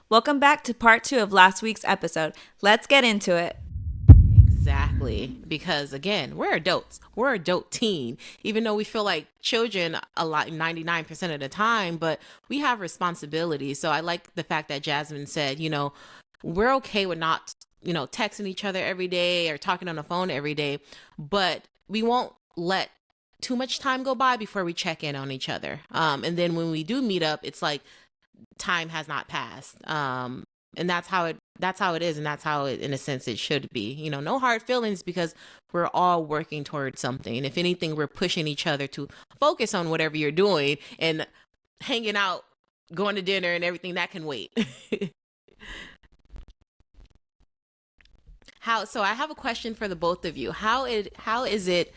Welcome back to part 2 of last week's episode. Let's get into it. Exactly. Because again, we're adults. We're adult teen. Even though we feel like children a lot 99% of the time, but we have responsibilities. So I like the fact that Jasmine said, we're okay with not, texting each other every day or talking on the phone every day, but we won't let too much time go by before we check in on each other. And then when we do meet up, it's like time has not passed. And that's how it is, and that's how it, in a sense, it should be. No hard feelings because we're all working towards something. And if anything, we're pushing each other to focus on whatever you're doing, and hanging out, going to dinner and everything that can wait. So I have a question for the both of you. How is it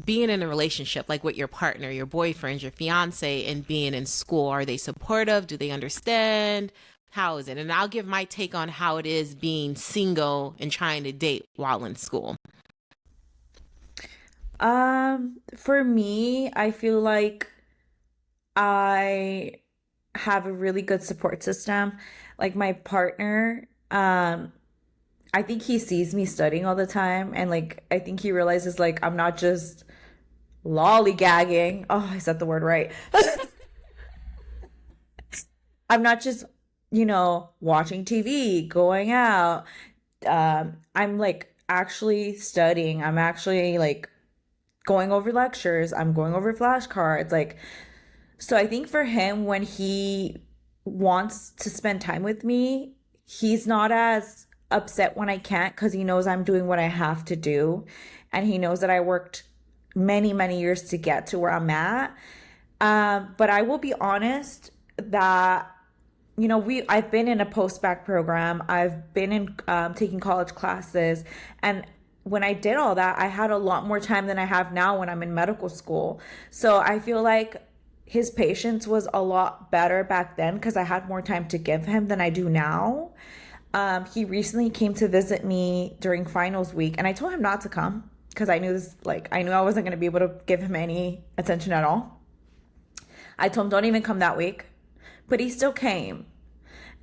being in a relationship, like with your partner, your boyfriend, your fiance, and being in school? Are they supportive? Do they understand? How is it? And I'll give my take on how it is being single and trying to date while in school. For me, I feel like I have a really good support system. Like my partner, I think he sees me studying all the time, and like I think he realizes like I'm not just lollygagging. Oh, I said the word right. I'm not just, watching TV, going out. I'm like actually studying. I'm actually like going over lectures. I'm going over flashcards. Like, so I think for him, when he wants to spend time with me, he's not as upset when I can't because he knows I'm doing what I have to do. And he knows that I worked many, many years to get to where I'm at. But I will be honest that I've been in a post-bac program. I've been in taking college classes, and when I did all that, I had a lot more time than I have now when I'm in medical school. So I feel like his patience was a lot better back then because I had more time to give him than I do now. He recently came to visit me during finals week, and I told him not to come because I knew I wasn't going to be able to give him any attention at all. I told him don't even come that week, but he still came.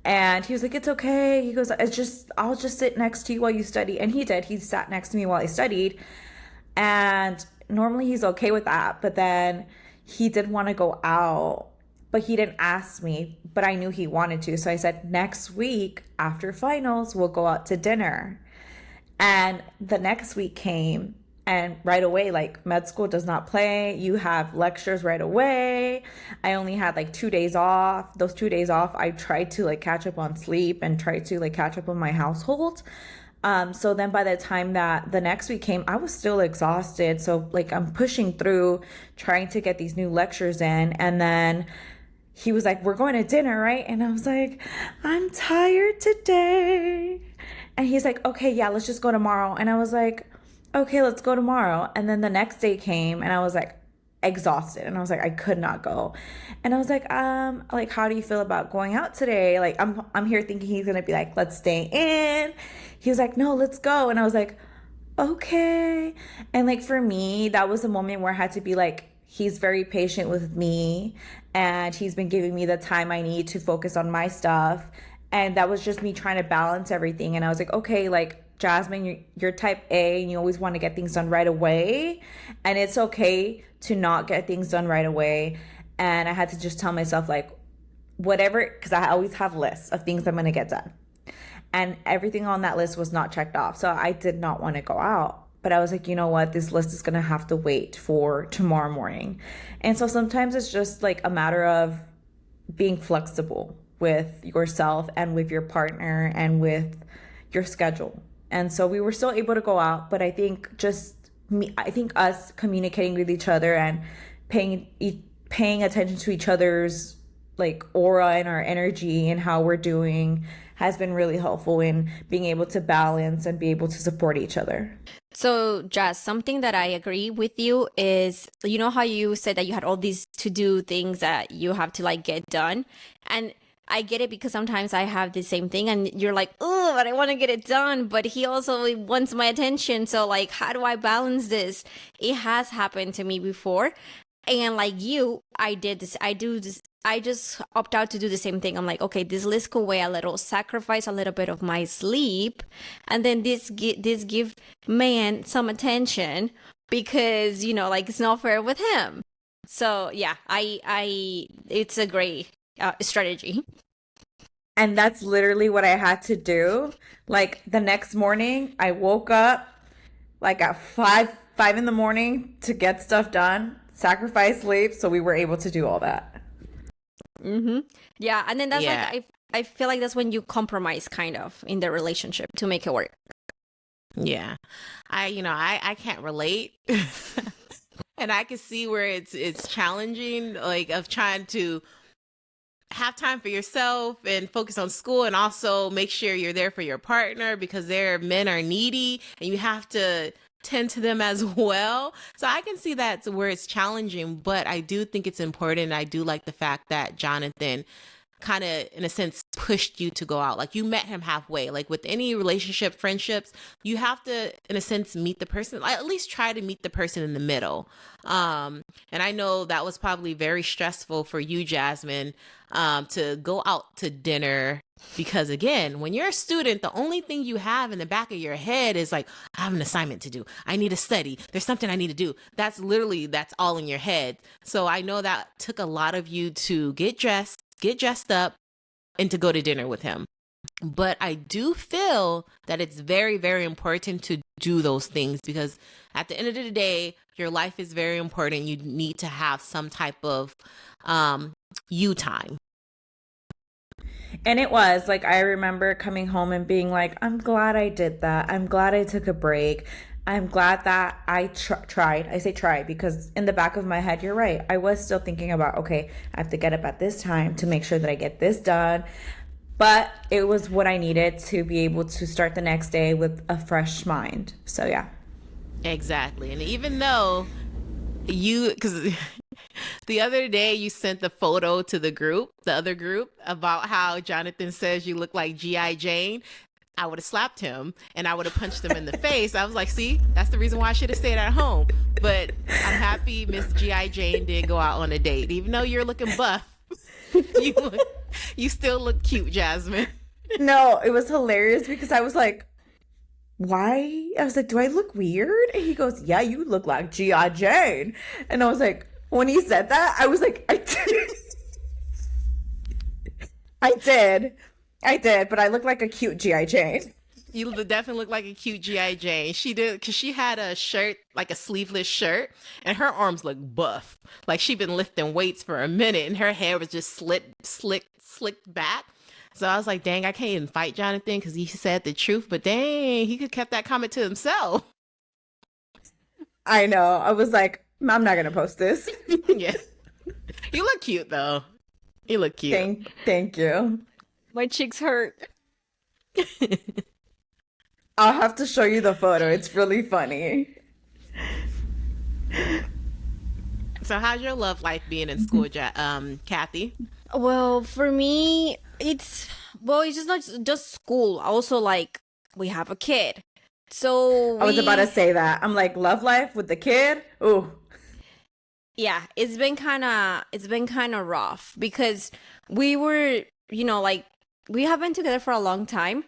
And he was like, it's okay. He goes, I'll just sit next to you while you study. And he did. He sat next to me while I studied. And normally he's okay with that. But then he did want to go out, but he didn't ask me, but I knew he wanted to. So I said, next week after finals, we'll go out to dinner. And the next week came, and right away, like med school does not play. You have lectures right away. I only had like 2 days off. Those 2 days off, I tried to like catch up on sleep and try to like catch up on my household. So then by the time that the next week came, I was still exhausted. So like I'm pushing through, trying to get these new lectures in. And then he was like, we're going to dinner, right? And I was like, I'm tired today. And he's like, okay, yeah, let's just go tomorrow. And I was like, okay, let's go tomorrow. And then the next day came, and I was like exhausted. And I was like, I could not go. And I was like, how do you feel about going out today? Like I'm here thinking he's gonna be like, let's stay in. He was like, no, let's go. And I was like, okay. And like for me, that was a moment where I had to be like, he's very patient with me, and he's been giving me the time I need to focus on my stuff. And that was just me trying to balance everything. And I was like, okay, like Jasmine, you're type A and you always want to get things done right away. And it's okay to not get things done right away. And I had to just tell myself, like, whatever, because I always have lists of things I'm going to get done. And everything on that list was not checked off. So I did not want to go out. But I was like, you know what? This list is going to have to wait for tomorrow morning. And so sometimes it's just like a matter of being flexible with yourself and with your partner and with your schedule. And so we were still able to go out, but I think just me, I think us communicating with each other and paying paying attention to each other's like aura and our energy and how we're doing has been really helpful in being able to balance and be able to support each other. So, Jazz, something that I agree with you is, you know how you said that you had all these to do things that you have to like get done? And I get it because sometimes I have the same thing and you're like, oh, but I want to get it done. But he also wants my attention. So, like, how do I balance this? It has happened to me before. And like you, I do this. I just opt out to do the same thing. I'm like, okay, this list could weigh a little, sacrifice a little bit of my sleep, and then this give man some attention because like it's not fair with him. So yeah, I it's a great strategy. And that's literally what I had to do. Like the next morning, I woke up like at five in the morning to get stuff done, sacrifice sleep, so we were able to do all that. Mm-hmm. Yeah, and then that's like Yeah. I feel like that's when you compromise kind of in the relationship to make it work. Yeah. I can't relate. And I can see where it's challenging, like of trying to have time for yourself and focus on school and also make sure you're there for your partner because their men are needy and you have to tend to them as well. So I can see that's where it's challenging, but I do think it's important. I do like the fact that Jonathan kind of in a sense pushed you to go out. Like you met him halfway. Like with any relationship, friendships, you have to in a sense meet the person, like at least try to meet the person in the middle. And I know that was probably very stressful for you, Jasmine, to go out to dinner because again, when you're a student, the only thing you have in the back of your head is like, I have an assignment to do. I need to study. There's something I need to do. That's all in your head. So I know that took a lot of you to get dressed up, and to go to dinner with him. But I do feel that it's very, very important to do those things because at the end of the day, your life is very important. You need to have some type of you time. And it was like, I remember coming home and being like, I'm glad I did that. I'm glad I took a break. I'm glad that I tried. I say try because in the back of my head, you're right. I was still thinking about, okay, I have to get up at this time to make sure that I get this done. But it was what I needed to be able to start the next day with a fresh mind. So, yeah. Exactly. And even though because the other day you sent the photo to the other group, about how Jonathan says you look like G.I. Jane. I would have slapped him and I would have punched him in the face. I was like, see, that's the reason why I should have stayed at home. But I'm happy Miss G.I. Jane did go out on a date. Even though you're looking buff, you look, you still look cute, Jasmine. No, it was hilarious because I was like, why? I was like, do I look weird? And he goes, yeah, you look like G.I. Jane. And I was like, when he said that, I was like, I did. I did. I did, but I look like a cute G.I. Jane. You definitely look like a cute G.I. Jane. She did, because she had a shirt, like a sleeveless shirt, and her arms look buff. Like she'd been lifting weights for a minute, and her hair was just slicked back. So I was like, dang, I can't even fight Jonathan because he said the truth, but dang, he could have kept that comment to himself. I know. I was like, I'm not going to post this. Yeah. You look cute, though. You look cute. Thank you. My cheeks hurt. I'll have to show you the photo. It's really funny. So how's your love life being in school, Kathy? Well, for me, it's just not just school. Also, like we have a kid, so I was about to say that. I'm like, love life with the kid? Ooh. yeah, it's been kind of rough because we were, like we have been together for a long time.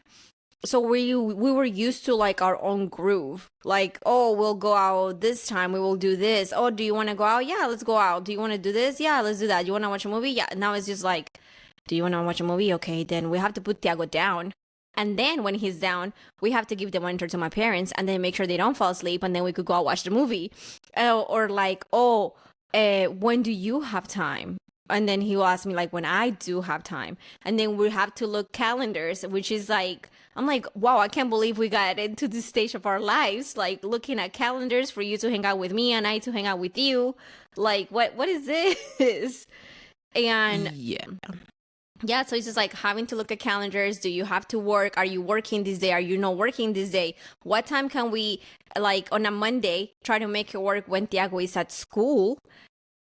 So we were used to like our own groove. Like, oh, we'll go out this time. We will do this. Oh, do you want to go out? Yeah, let's go out. Do you want to do this? Yeah, let's do that. You want to watch a movie? Yeah. Now it's just like, do you want to watch a movie? Okay, then we have to put Tiago down. And then when he's down, we have to give the monitor to my parents and then make sure they don't fall asleep. And then we could go out watch the movie. Or like, oh, when do you have time? And then he will ask me like when I do have time. And then we have to look calendars, which is like, I'm like, wow, I can't believe we got into this stage of our lives, like looking at calendars for you to hang out with me and I to hang out with you. Like, what is this? And Yeah. yeah, so it's just like having to look at calendars. Do you have to work? Are you working this day? Are you not working this day? What time can we, like on a Monday, try to make it work when Tiago is at school?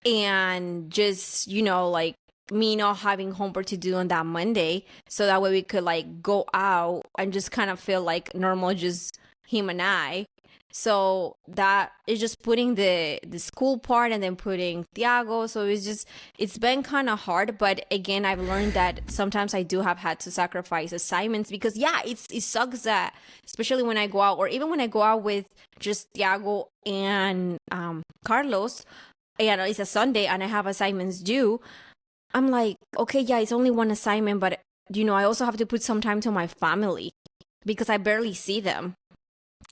And just, like me not having homework to do on that Monday. So that way we could like go out and just kind of feel like normal, just him and I. So that is just putting the school part and then putting Tiago. So it's been kind of hard. But again, I've learned that sometimes I do have had to sacrifice assignments because yeah, it sucks that, especially when I go out, or even when I go out with just Tiago and Carlos, and it's a Sunday and I have assignments due. I'm like, okay, yeah, it's only one assignment, but I also have to put some time to my family because I barely see them,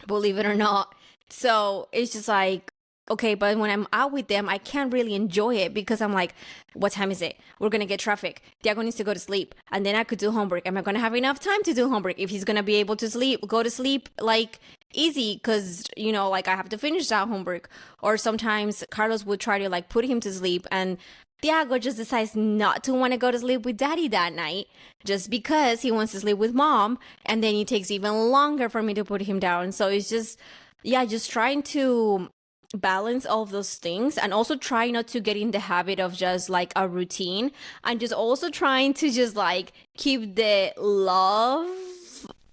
believe it or not. So it's just like, okay, but when I'm out with them, I can't really enjoy it because I'm like, what time is it? We're going to get traffic. Diago needs to go to sleep. And then I could do homework. Am I going to have enough time to do homework? If he's going to be able to go to sleep, like easy, because, like I have to finish that homework. Or sometimes Carlos would try to like put him to sleep, and Tiago just decides not to want to go to sleep with daddy that night just because he wants to sleep with mom. And then it takes even longer for me to put him down. So it's just, yeah, just trying to balance all of those things, and also try not to get in the habit of just like a routine, and just also trying to just like keep the love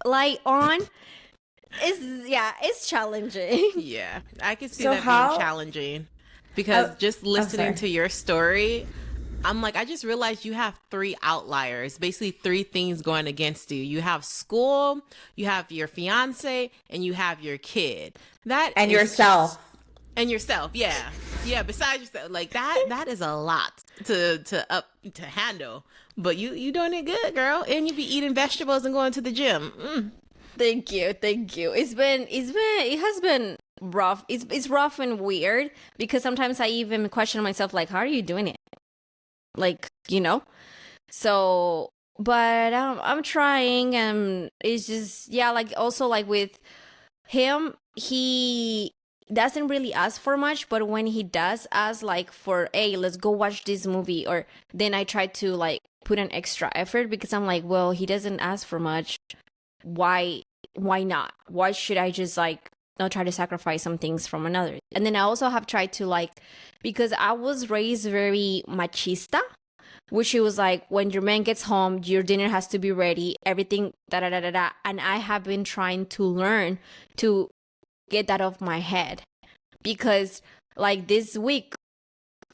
light on. It's challenging. Yeah, I can see So that how- being challenging because Oh, just I'm listening sorry. to your story, I'm like, I just realized you have three outliers, basically three things going against you. You have school, you have your fiance, and you have your kid. That And is yourself. and yourself, yeah, yeah. Besides yourself, like that is a lot to handle. But you doing it good, girl, and you be eating vegetables and going to the gym. Thank you. It has been rough. It's rough and weird because sometimes I even question myself, like, how are you doing it? Like, So, but I'm trying, and it's just, yeah, like also like with him, he doesn't really ask for much, but when he does ask, like for, hey, let's go watch this movie, or then I try to like put an extra effort because I'm like, well, he doesn't ask for much. Why not? Why should I just like not try to sacrifice some things from another? And then I also have tried to like, because I was raised very machista, which it was like, when your man gets home, your dinner has to be ready, everything, da da da da da. And I have been trying to learn to get that off my head, because like this week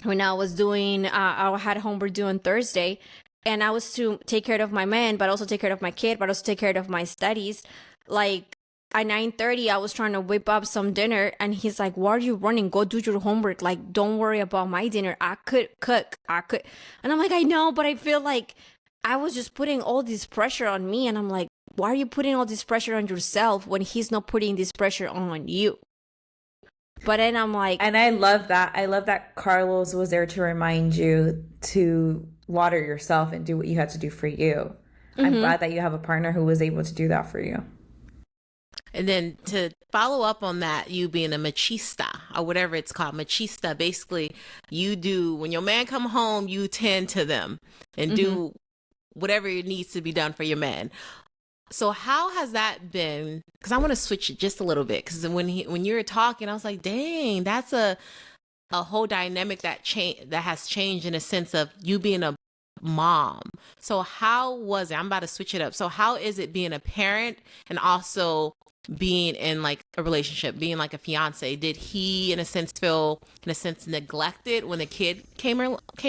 when I was doing, I had homework due on Thursday, and I was to take care of my man, but also take care of my kid, but also take care of my studies. Like at 9:30, I was trying to whip up some dinner, and he's like, "Why are you running? Go do your homework. Like, don't worry about my dinner. I could cook. I could." And I'm like, I know, but I feel like I was just putting all this pressure on me, and I'm like, why are you putting all this pressure on yourself when he's not putting this pressure on you? But then I'm like, And I love that. I love that Carlos was there to remind you to water yourself and do what you had to do for you. I'm glad that you have a partner who was able to do that for you. And then to follow up on that, you being a machista or whatever it's called, machista, basically you do, when your man come home, you tend to them and do whatever needs to be done for your man. So how has that been? Because I want to switch it just a little bit. Because when you were talking, I was like, dang, that's a whole dynamic that has changed in a sense of you being a mom. So how was it? I'm about to switch it up. So how is it being a parent and also being in like a relationship, being like a fiance? Did he in a sense feel neglected when the kid came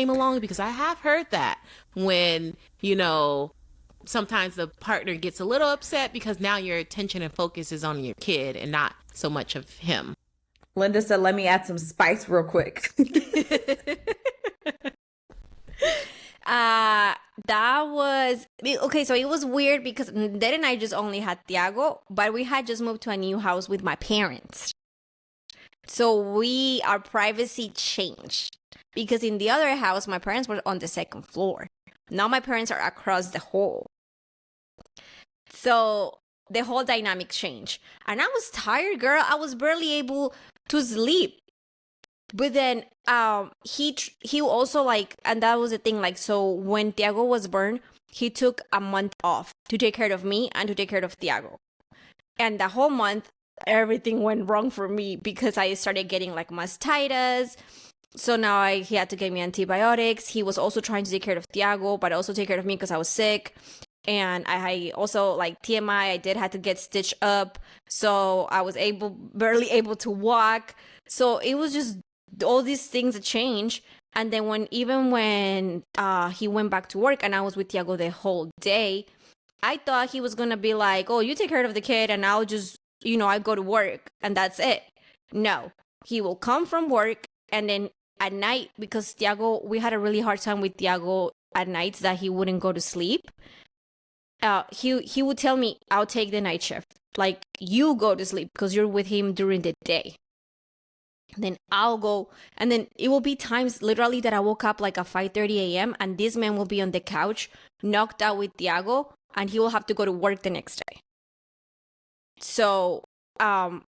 along? Because I have heard that when sometimes the partner gets a little upset because now your attention and focus is on your kid and not so much of him. Linda said, let me add some spice real quick. That was okay. So it was weird because Dad and I just only had Tiago, but we had just moved to a new house with my parents. So our privacy changed because in the other house, my parents were on the second floor. Now my parents are across the hall. So the whole dynamic changed. And I was tired, girl. I was barely able to sleep. But then he also like, and that was the thing, like, so when Tiago was born, he took a month off to take care of me and to take care of Tiago. And the whole month, everything went wrong for me because I started getting like mastitis. So now he had to give me antibiotics. He was also trying to take care of Tiago, but also take care of me because I was sick. And I also, like, TMI, I did had to get stitched up, so I was barely able to walk. So it was just all these things that change. And then when he went back to work and I was with Tiago the whole day, I thought he was gonna be like, "Oh, you take care of the kid, and I'll just, I go to work, and that's it." No, he will come from work, and then at night, because we had a really hard time with Tiago at nights that he wouldn't go to sleep. He would tell me, "I'll take the night shift. Like, you go to sleep because you're with him during the day." Then I'll go, and then it will be times literally that I woke up like at 5:30 a.m. and this man will be on the couch, knocked out with Tiago, and he will have to go to work the next day. So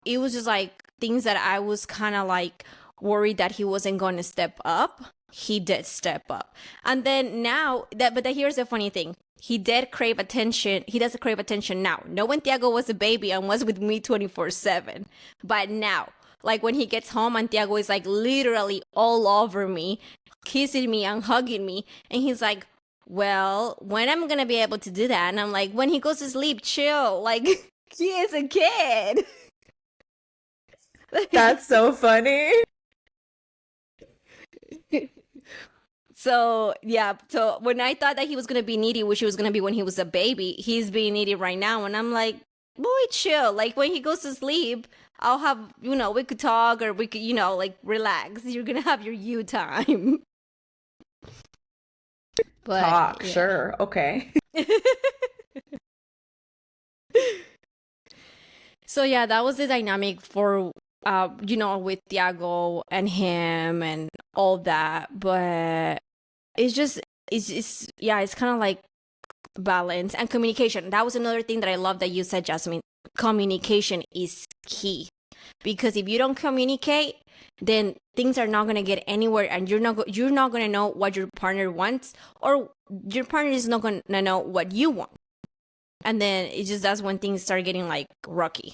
it was just like things that I was kind of like worried that he wasn't going to step up. He did step up. And then here's the funny thing. He did crave attention. He does crave attention now. No, when Tiago was a baby and was with me 24/7. But now, like when he gets home and Tiago is like literally all over me, kissing me and hugging me. And he's like, "Well, when am I going to be able to do that?" And I'm like, "When he goes to sleep, chill." Like, he is a kid. That's so funny. So, yeah. So when I thought that he was going to be needy, which he was going to be when he was a baby, he's being needy right now. And I'm like, "Boy, chill." Like, when he goes to sleep, I'll have, we could talk, or we could, like, relax. You're going to have your you time. But, Talk, yeah. sure. Okay. So, yeah, that was the dynamic for, with Tiago and him and all that. But it's kind of like balance and communication. That was another thing that I love that you said, Jasmine. Communication is key, because if you don't communicate, then things are not going to get anywhere, and you're not going to know what your partner wants, or your partner is not going to know what you want. And then that's when things start getting like rocky.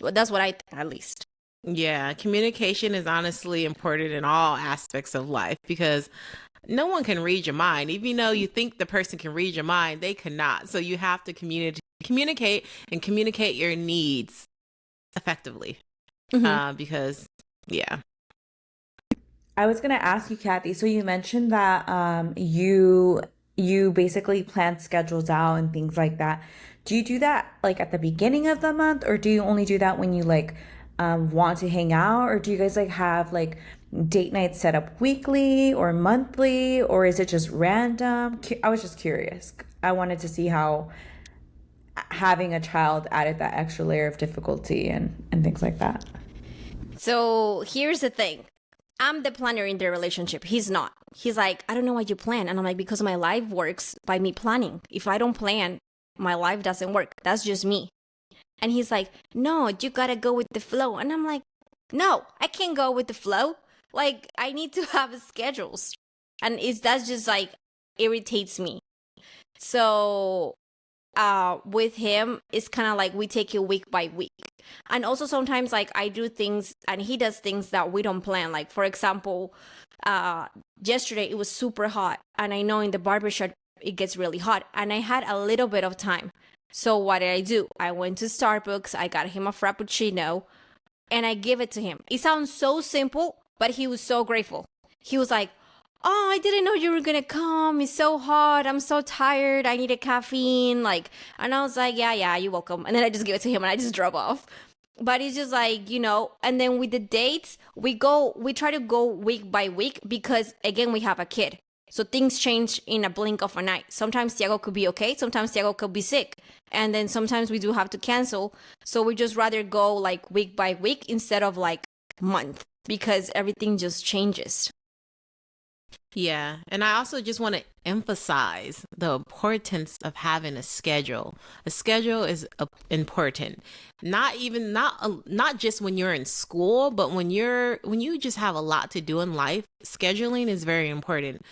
Well, that's what I think, at least. Yeah, communication is honestly important in all aspects of life, because no one can read your mind. Even though you think the person can read your mind, they cannot. So you have to communicate and communicate your needs effectively. Because, yeah. I was gonna ask you, Kathy. So you mentioned that you basically plan schedules out and things like that. Do you do that like at the beginning of the month, or do you only do that when you like want to hang out, or do you guys like have like date nights set up weekly or monthly, or is it just random? I was just curious. I wanted to see how having a child added that extra layer of difficulty and things like that. So here's the thing. I'm the planner in the relationship. He's not. He's like, "I don't know what you plan." And I'm like, "Because my life works by me planning. If I don't plan, my life doesn't work. That's just me." And he's like, "No, you gotta go with the flow." And I'm like, "No, I can't go with the flow. Like, I need to have schedules." And that's just like irritates me. So with him, it's kind of like we take it week by week. And also sometimes like I do things and he does things that we don't plan. Like, for example, yesterday it was super hot, and I know in the barbershop it gets really hot, and I had a little bit of time. So what did I do? I went to Starbucks, I got him a frappuccino, and I give it to him. It sounds so simple, but he was so grateful. He was like, "Oh, I didn't know you were gonna come. It's so hot. I'm so tired. I needed caffeine." Like, and I was like, yeah, you're welcome. And then I just give it to him and I just drove off. But it's just like, and then with the dates, we try to go week by week, because again, we have a kid. So things change in a blink of an eye. Sometimes Tiago could be okay. Sometimes Tiago could be sick. And then sometimes we do have to cancel. So we just rather go like week by week instead of like month, because everything just changes. Yeah, and I also just want to emphasize the importance of having a schedule. A schedule is important. Not just when you're in school, but when you just have a lot to do in life, scheduling is very important.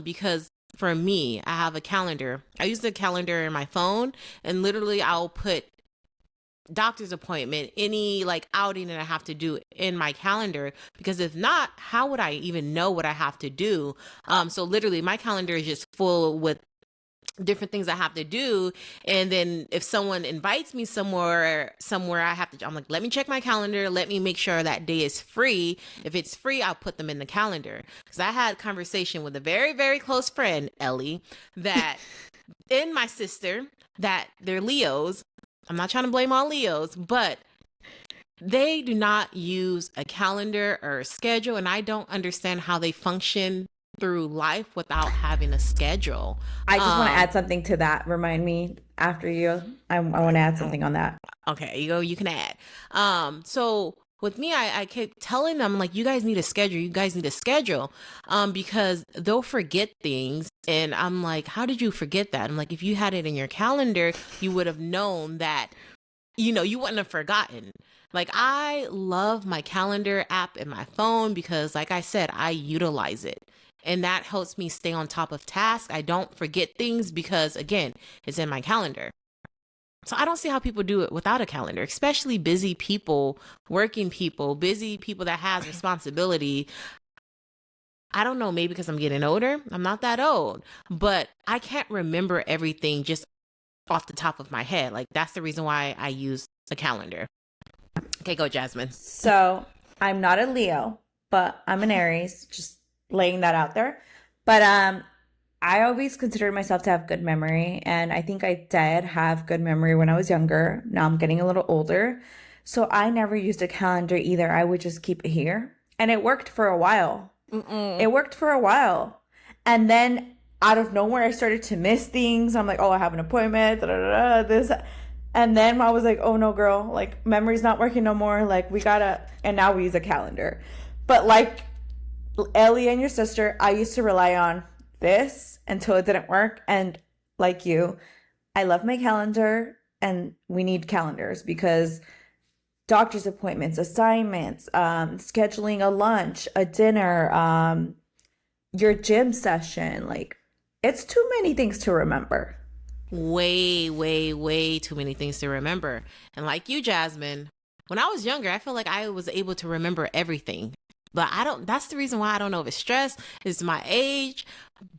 Because for me, I have a calendar. I use the calendar in my phone, and literally I'll put doctor's appointment, any like outing that I have to do in my calendar, because if not, how would I even know what I have to do? So literally my calendar is just full with different things I have to do. And then if someone invites me somewhere I have to, I'm like, let me check my calendar. Let me make sure that day is free. If it's free, I'll put them in the calendar. Because I had a conversation with a very, very close friend, Ellie, that and my sister, that they're Leos. I'm not trying to blame all Leos, but they do not use a calendar or a schedule. And I don't understand how they function through life without having a schedule. I just want to add something to that. Remind me after you. I want to add something on that. Okay, you can add. So with me, I kept telling them, like, you guys need a schedule. You guys need a schedule. Because they'll forget things. And I'm like, how did you forget that? I'm like, if you had it in your calendar, you would have known that, you wouldn't have forgotten. Like, I love my calendar app in my phone because, like I said, I utilize it. And that helps me stay on top of tasks. I don't forget things because, again, it's in my calendar. So I don't see how people do it without a calendar, especially busy people, working people, busy people that has responsibility. I don't know, maybe because I'm getting older. I'm not that old, but I can't remember everything just off the top of my head. Like, that's the reason why I use a calendar. Okay, go Jasmine. So I'm not a Leo, but I'm an Aries. Just laying that out there. But I always considered myself to have good memory, and I think I did have good memory when I was younger. Now I'm getting a little older. So I never used a calendar either. I would just keep it here. And it worked for a while. It worked for a while. And then out of nowhere, I started to miss things. I'm like, oh, I have an appointment, this. And then I was like, oh no, girl, like memory's not working no more. Like and now we use a calendar. But like Ellie and your sister, I used to rely on this until it didn't work. And like you, I love my calendar, and we need calendars because doctor's appointments, assignments, scheduling a lunch, a dinner, your gym session, like it's too many things to remember. Way, way, way too many things to remember. And like you, Jasmine, when I was younger, I feel like I was able to remember everything. But that's the reason why I don't know if it's stress, it's my age,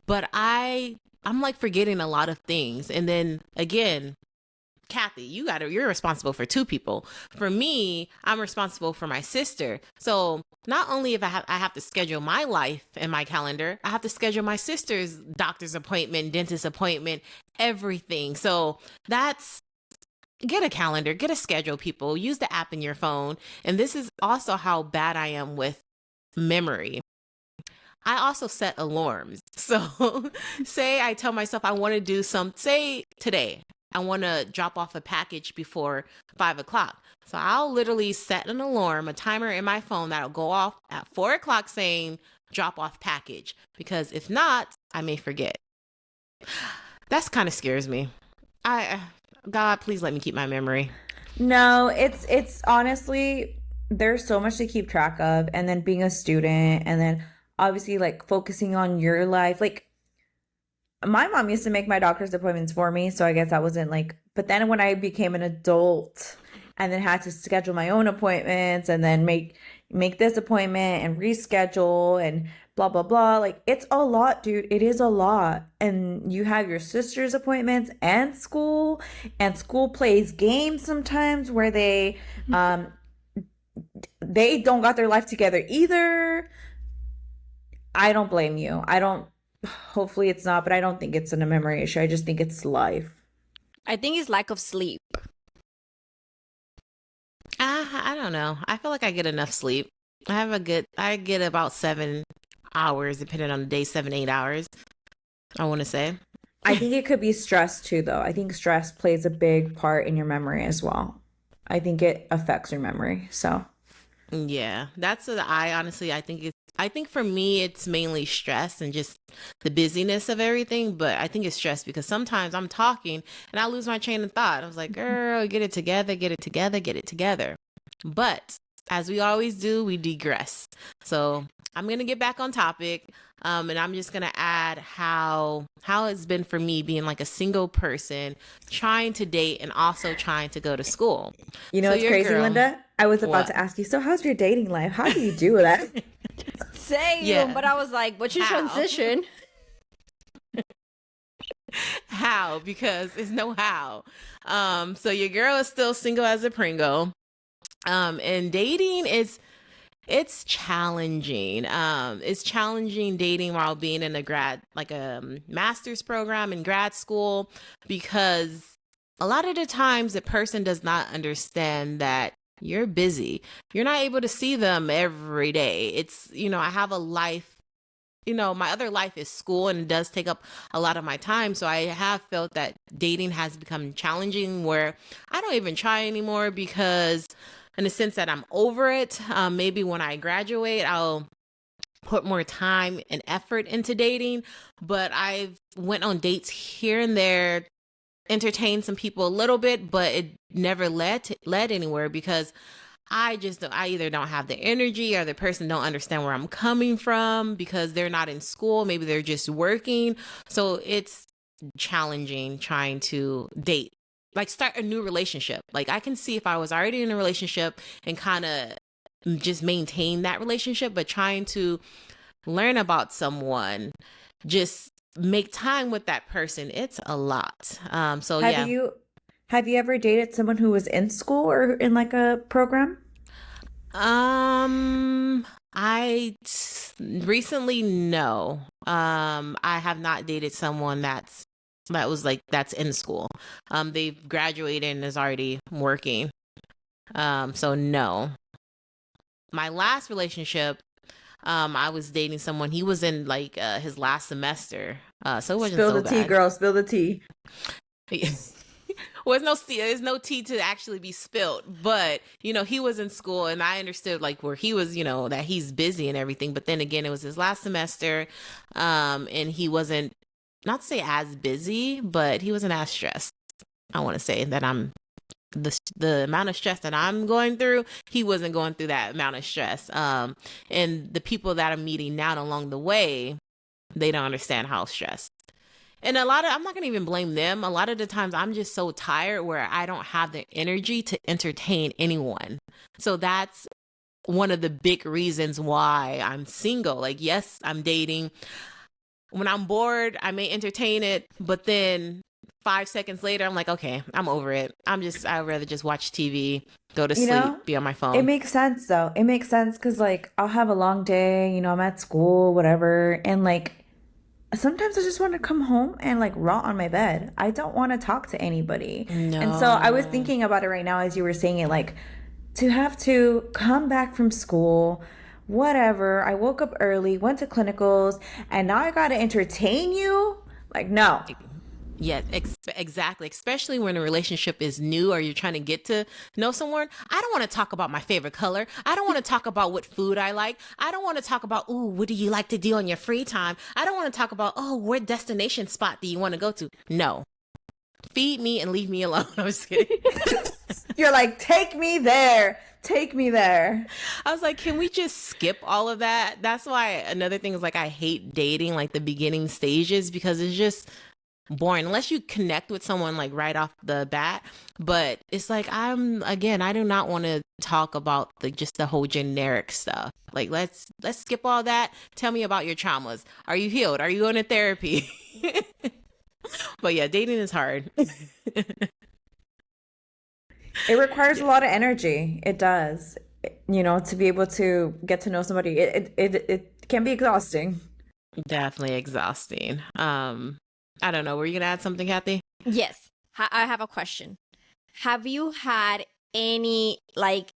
but I'm like forgetting a lot of things. And then again, Kathy, you're responsible for two people. For me, I'm responsible for my sister. So not only if I have to schedule my life in my calendar, I have to schedule my sister's doctor's appointment, dentist appointment, everything. So get a calendar, get a schedule, people. Use the app in your phone. And this is also how bad I am with memory. I also set alarms. So say I tell myself I want to do say today, I want to drop off a package before 5:00. So I'll literally set an alarm, a timer in my phone that'll go off at 4:00 saying drop off package. Because if not, I may forget. That's kind of scares me. God, please let me keep my memory. No, it's honestly, there's so much to keep track of, and then being a student, and then obviously like focusing on your life. Like my mom used to make my doctor's appointments for me, so I guess I wasn't like, but then when I became an adult and then had to schedule my own appointments and then make this appointment and reschedule and blah blah blah, like it's a lot, dude. It is a lot. And you have your sister's appointments and school plays games sometimes where they don't got their life together either. I don't blame you. Hopefully it's not, but I don't think it's a memory issue. I just think it's life. I think it's lack of sleep. I don't know. I feel like I get enough sleep. I get about 7 hours, depending on the day, 7, 8 hours, I want to say. I think it could be stress too, though. I think stress plays a big part in your memory as well. I think it affects your memory. So yeah, I think for me, it's mainly stress and just the busyness of everything. But I think it's stress because sometimes I'm talking and I lose my train of thought. I was like, girl, get it together, get it together, get it together. But as we always do, we digress. So I'm going to get back on topic. And I'm just going to add how it's been for me being like a single person trying to date and also trying to go to school. You know what's crazy, girl, Linda? I was about to ask you, so how's your dating life? How do you do that? Same, yeah. But I was like, what's your transition? How? Because there's no how. So your girl is still single as a Pringle. And dating is it's challenging. It's challenging dating while being in a master's program in grad school because a lot of the times the person does not understand that you're busy. You're not able to see them every day. I have a life. My other life is school and it does take up a lot of my time. So I have felt that dating has become challenging where I don't even try anymore because in the sense that I'm over it. Maybe when I graduate, I'll put more time and effort into dating, but I've went on dates here and there, entertained some people a little bit, but it never led anywhere because I either don't have the energy or the person don't understand where I'm coming from because they're not in school, maybe they're just working. So it's challenging trying to date, like start a new relationship. Like I can see if I was already in a relationship and kind of just maintain that relationship, but trying to learn about someone, just make time with that person, it's a lot. So Have yeah. you have you ever dated someone who was in school or in like a program? Recently, no. I have not dated someone that's in school. They've graduated and is already working. So no. My last relationship, I was dating someone. He was in like his last semester. So it wasn't Spill so the tea, bad. girl, spill the tea. Well, there's no tea to actually be spilled, but he was in school and I understood like where he was, that he's busy and everything. But then again, it was his last semester, and he wasn't, not to say as busy, but he wasn't as stressed. I want to say that the amount of stress that I'm going through, he wasn't going through that amount of stress. And the people that I'm meeting now along the way, they don't understand how stressed. And I'm not going to even blame them. A lot of the times I'm just so tired where I don't have the energy to entertain anyone. So that's one of the big reasons why I'm single. Like, yes, I'm dating. When I'm bored, I may entertain it, but then 5 seconds later, I'm like, okay, I'm over it. I'd rather just watch TV, go to You know, sleep, be on my it phone. makes sense though. It makes sense because like I'll have a long day, I'm at school, whatever, and like sometimes I just want to come home and like rot on my bed. I don't want to talk to anybody. And so I was No. thinking about it right now as you were saying it, like to have to come back from school, whatever. I woke up early, went to clinicals, and now I got to entertain you? Like, no. Yeah, exactly. Especially when a relationship is new or you're trying to get to know someone. I don't want to talk about my favorite color. I don't want to talk about what food I like. I don't want to talk about, ooh, what do you like to do on your free time? I don't want to talk about, oh, what destination spot do you want to go to? No. Feed me and leave me alone. I was kidding. You're like, take me there. Take me there. I was like, can we just skip all of that? That's why another thing is like I hate dating like the beginning stages because it's just boring unless you connect with someone like right off the bat. But it's like I do not want to talk about just the whole generic stuff. Like let's skip all that. Tell me about your traumas. Are you healed? Are you going to therapy? But yeah, dating is hard. It requires a lot of energy. It does. To be able to get to know somebody, it can be exhausting. Definitely exhausting. I don't know. Were you gonna add something, Kathy? Yes, I have a question. Have you had any, like,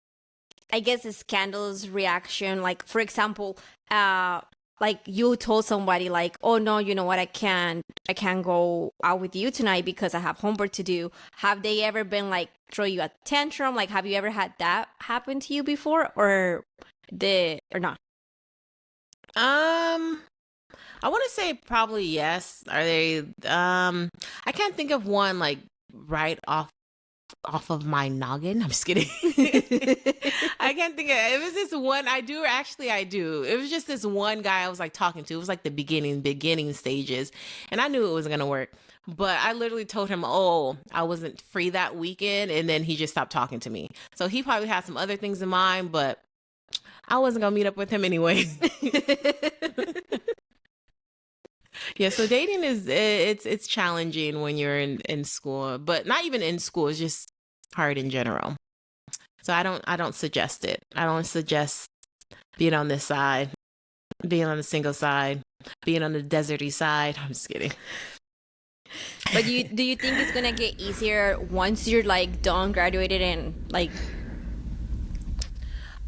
I guess, a scandalous reaction? Like, for example, like you told somebody like, "Oh no, you know what? I can't go out with you tonight because I have homework to do." Have they ever been like throw you a tantrum? Like, have you ever had that happen to you before, or not? Um, I want to say probably yes. Are they? I can't think of one like right off of my noggin. I'm just kidding. I can't think of it. Was this one I do. It was just this one guy I was like talking to. It was like the beginning stages. And I knew it wasn't gonna work. But I literally told him, oh, I wasn't free that weekend, and then he just stopped talking to me. So he probably had some other things in mind, but I wasn't gonna meet up with him anyway. Yeah, so dating is it's challenging when you're in school, but not even in school, it's just hard in general. So I don't suggest it. I don't suggest being on this side, being on the single side, being on the deserty side. I'm just kidding. But do you think it's gonna get easier once you're like done, graduated, and like?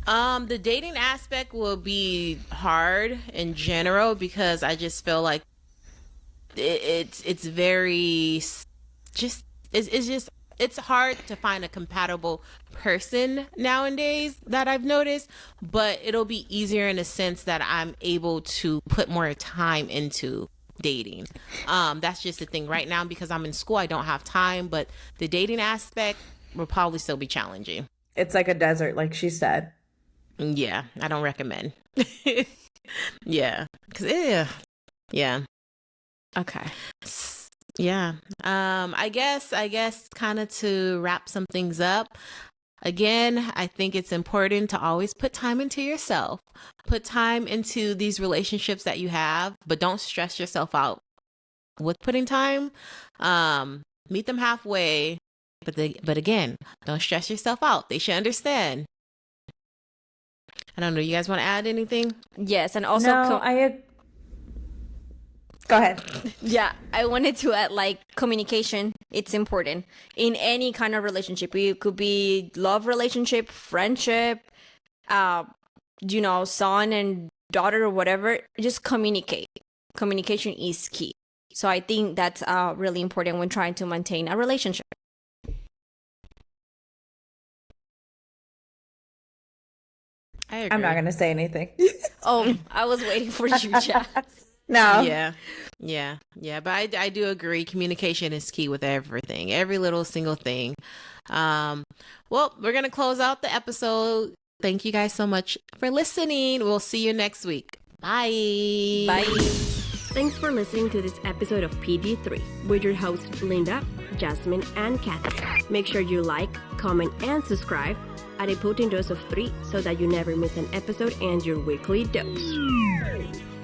The dating aspect will be hard in general because I just feel like it's very just it's just it's hard to find a compatible person nowadays that I've noticed, but it'll be easier in the sense that I'm able to put more time into dating. That's just the thing right now because I'm in school, I don't have time, but the dating aspect will probably still be challenging. It's like a desert, like she said. Yeah, I don't recommend. Yeah, because yeah. Okay. Yeah. I guess kind of to wrap some things up. Again, I think it's important to always put time into yourself. Put time into these relationships that you have, but don't stress yourself out with putting time. Meet them halfway, but again, don't stress yourself out. They should understand. I don't know. You guys want to add anything? Yes, and also No, go ahead. yeah, I wanted to add like communication. It's important in any kind of relationship. It could be love relationship, friendship, son and daughter or whatever. Just communicate. Communication is key. So I think that's really important when trying to maintain a relationship. I agree. I'm not gonna say anything. Oh, I was waiting for you, Jazz. No. Yeah. But I do agree. Communication is key with everything, every little single thing. Well, we're gonna close out the episode. Thank you guys so much for listening. We'll see you next week. Bye. Bye. Thanks for listening to this episode of PD3 with your hosts Linda, Jasmine, and Kathy. Make sure you like, comment, and subscribe at a potent dose of 3 so that you never miss an episode and your weekly dose.